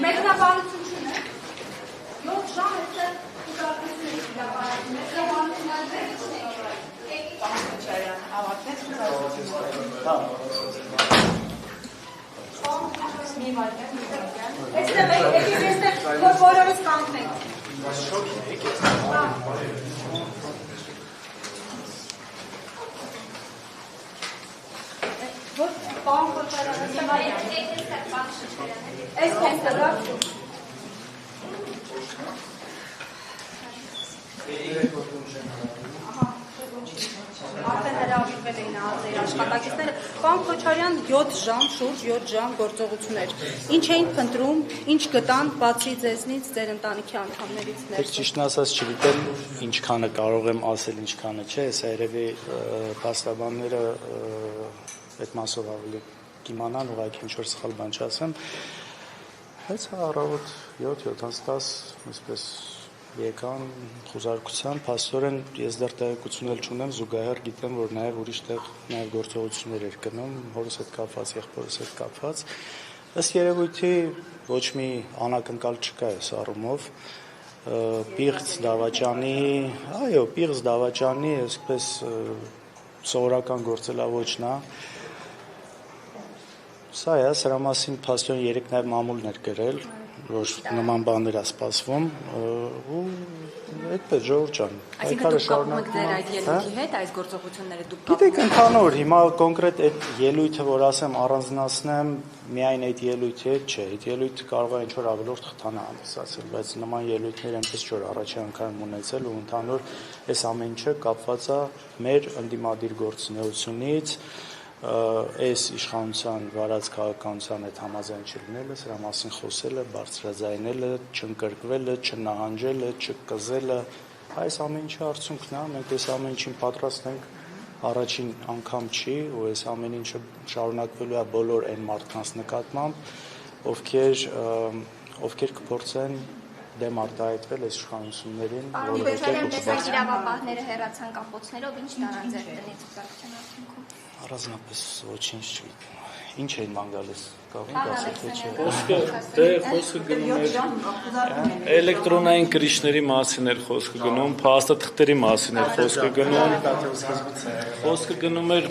Մեկնաբանություն է։ 7 ժամ է Պարոն Քոչարյան 7 ժամ, շուրջ 7 ժամ գործողություններ։ Ինչ էին փնտրում, ինչ գտան, բացի ձեզնից, ձեր ընտանիքի անդամներից ներս։ Ճիշտն ասած չգիտեմ ինչքանը կարող եմ ասել, ինչքանը չէ, սա երևի փաստաբանները այդ մասով ավելի կիմանան, ուղղակի ինչ-որ սխալ բան չասեմ։ Բայց առավոտ 7-10 այսպես եկան խոզարկության, փաստորեն ես դեռ տեղեկություն չունեմ, զուգահեռ գիտեմ, որ նաև ուրիշ տեղ նաև գործողություններ էր գնում, հորս հետ կապված, եղբորս հետ կապված։ Ըստ երևույթի ոչ մի անակնկալ չկա այս առումով։ Պիղծ դավաճանի, այսպես սովորական գործելավոճն է։ Սա է, սրա մասին փաստորեն երեք նաև մամուլներ գրել, որ նման բաներ է սպասվում ու այդպես ժողովուրդ ջան, այսինքն դուք կապում եք ձեր այդ ելույթի հետ, այս գործողությունները դուք կապում եք։ Գիտեք, ընդհանուր, հիմա կոնկրետ այդ ելույթը, որ ասեմ առանձնացնեմ, միայն այդ ելույթի հետ չէ, այդ ելույթը կարող է ինչ-որ ավելորդ խթան հանդիսացել, բայց նման ելույթներ այնպես չէ, որ առաջի անգամ ունեցել ու ընդհանուր այս ամեն ինչը կապված է մեր ընդդիմադիր գործունեությունից, այս իշխանության վարած քաղաքականության հետ համաձայն չլինելը, սրա մասին խոսելը, բարձրաձայնելը, չընկրկվելը, չնահանջելը, չկզելը, այս ամեն ինչի արդյունքն է, մենք այս ամեն ինչին պատրաստ ենք առաջին անգամ չի, ու այս ամեն ինչը շարունակվելու է բոլոր այն մարդկանց նկատմամբ, ովքեր կփորձեն դեմ արտահայտվել այս իշխանություններին, տեսակ իրավապահները հեռացան կապոցներով, ինչ տարան ձեր տնից զարգացան արդյունքում։ Առանձնապես ոչինչ չգիտեմ։ Ինչ էին ման գալիս, կարող խոսքը գնում էր էլեկտրոնային կրիչների մասին էր խոսքը գնում, փաստաթղթերի մասին էր խոսքը գնում էր